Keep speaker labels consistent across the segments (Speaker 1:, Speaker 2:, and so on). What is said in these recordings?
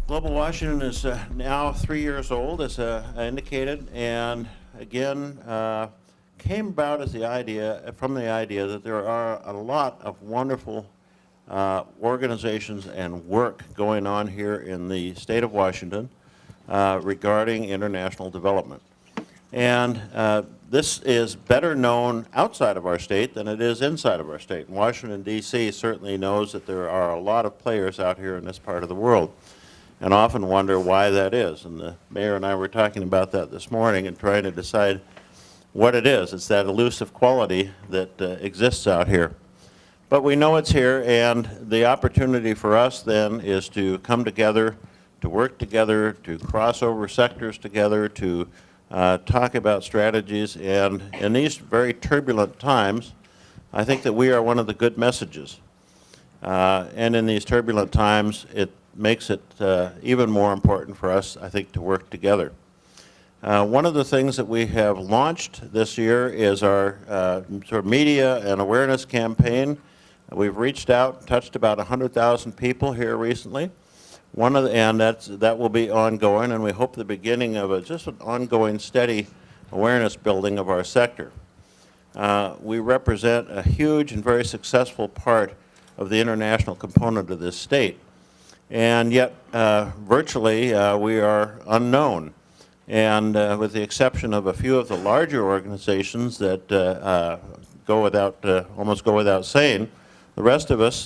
Speaker 1: Global Washington is now 3 years old, as I indicated, and again came about as from the idea that there are a lot of wonderful organizations and work going on here in the state of Washington regarding international development. And this is better known outside of our state than it is inside of our state. And Washington, D.C. certainly knows that there are a lot of players out here in this part of the world, and often wonder why that is. And the mayor and I were talking about that this morning and trying to decide what it is. It's that elusive quality that exists out here. But we know it's here, and the opportunity for us then is to come together, to work together, to cross over sectors together, to talk about strategies. And in these very turbulent times, I think that we are one of the good messages. And in these turbulent times, it makes it even more important for us, I think, to work together. One of the things that we have launched this year is our sort of media and awareness campaign. We've reached out, touched about 100,000 people here recently. And that will be ongoing, and we hope the beginning of just an ongoing, steady awareness building of our sector. We represent a huge and very successful part of the international component of this state. And yet, virtually, we are unknown. And with the exception of a few of the larger organizations that almost go without saying, the rest of us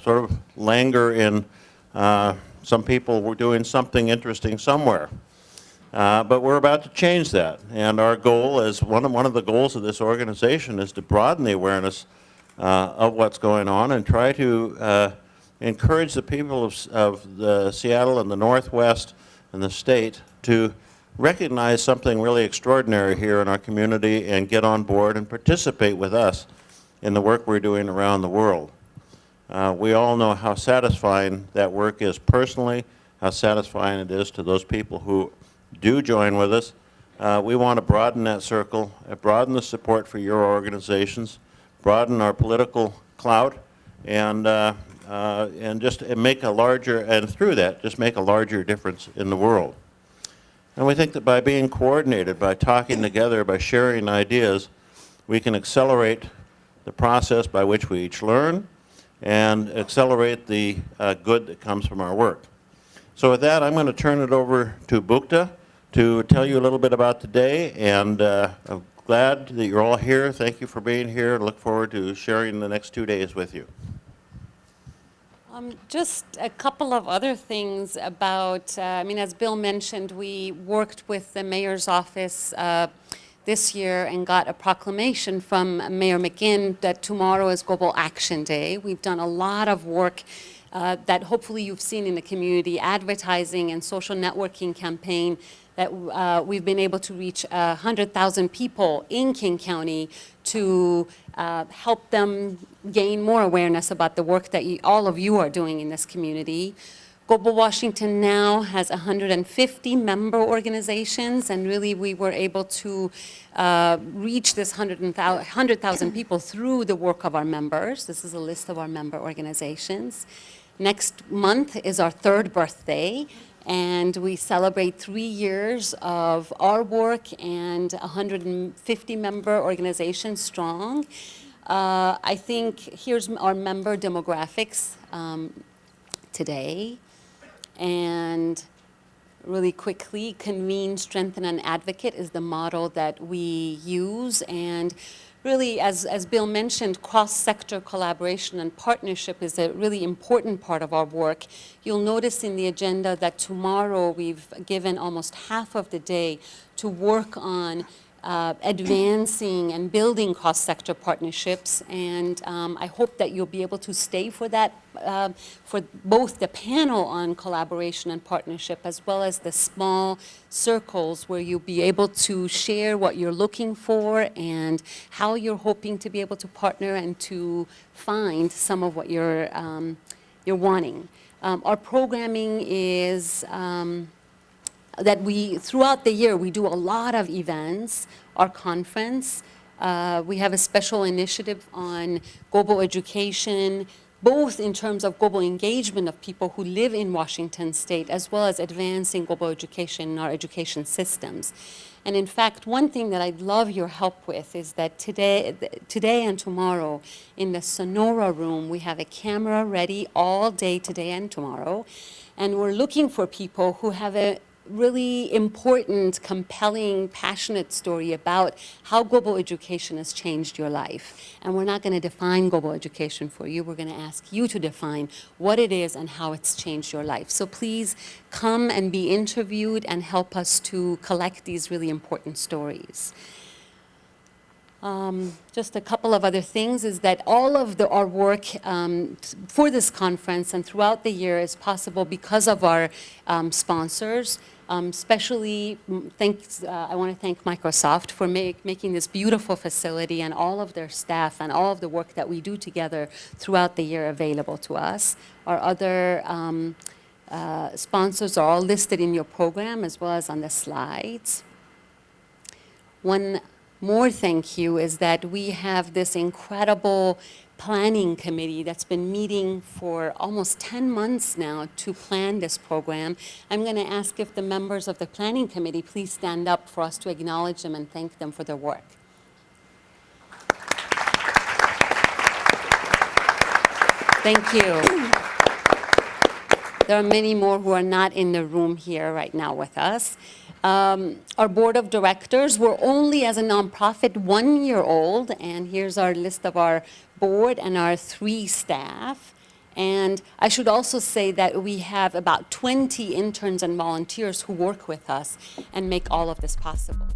Speaker 1: sort of linger in some people were doing something interesting somewhere. But we're about to change that. And our goal is, one of the goals of this organization is to broaden the awareness of what's going on and try to encourage the people of the Seattle and the Northwest and the state to recognize something really extraordinary here in our community and get on board and participate with us in the work we're doing around the world. We all know how satisfying that work is personally, how satisfying it is to those people who do join with us. We want to broaden that circle, broaden the support for your organizations, broaden our political clout, and just make a larger, and through that, just make a larger difference in the world. And we think that by being coordinated, by talking together, by sharing ideas, we can accelerate the process by which we each learn and accelerate the good that comes from our work. So with that, I'm going to turn it over to Bukta to tell you a little bit about today, and I'm glad that you're all here. Thank you for being here. I look forward to sharing the next 2 days with you.
Speaker 2: Just a couple of other things about, as Bill mentioned, we worked with the mayor's office this year and got a proclamation from Mayor McGinn that tomorrow is Global Action Day. We've done a lot of work that hopefully you've seen in the community, advertising and social networking campaign that we've been able to reach 100,000 people in King County to help them gain more awareness about the work that all of you are doing in this community. Global Washington now has 150 member organizations, and really we were able to reach this 100,000 people through the work of our members. This is a list of our member organizations. Next month is our 3rd birthday, and we celebrate 3 years of our work and 150 member organizations strong. I think here's our member demographics today. And really quickly, convene, strengthen, and advocate is the model that we use. And really, as Bill mentioned, cross-sector collaboration and partnership is a really important part of our work. You'll notice in the agenda that tomorrow we've given almost half of the day to work on advancing and building cross-sector partnerships, and I hope that you'll be able to stay for that, for both the panel on collaboration and partnership as well as the small circles where you'll be able to share what you're looking for and how you're hoping to be able to partner and to find some of what you're wanting. Our programming is that throughout the year, we do a lot of events. Our conference, we have a special initiative on global education, both in terms of global engagement of people who live in Washington State, as well as advancing global education in our education systems. And in fact, one thing that I'd love your help with is that today and tomorrow in the Sonora room, we have a camera ready all day today and tomorrow. And we're looking for people who have a really important, compelling, passionate story about how global education has changed your life. And we're not going to define global education for you. We're going to ask you to define what it is and how it's changed your life. So please come and be interviewed and help us to collect these really important stories. Just a couple of other things is that all of our work for this conference and throughout the year is possible because of our sponsors. Especially, I want to thank Microsoft for making this beautiful facility and all of their staff and all of the work that we do together throughout the year available to us. Our other sponsors are all listed in your program as well as on the slides. One more thank you is that we have this incredible planning committee that's been meeting for almost 10 months now to plan this program. I'm going to ask if the members of the planning committee please stand up for us to acknowledge them and thank them for their work. Thank you. There are many more who are not in the room here right now with us. Our board of directors, we're only as a nonprofit 1 year old, and here's our list of our board and our 3 staff. And I should also say that we have about 20 interns and volunteers who work with us and make all of this possible.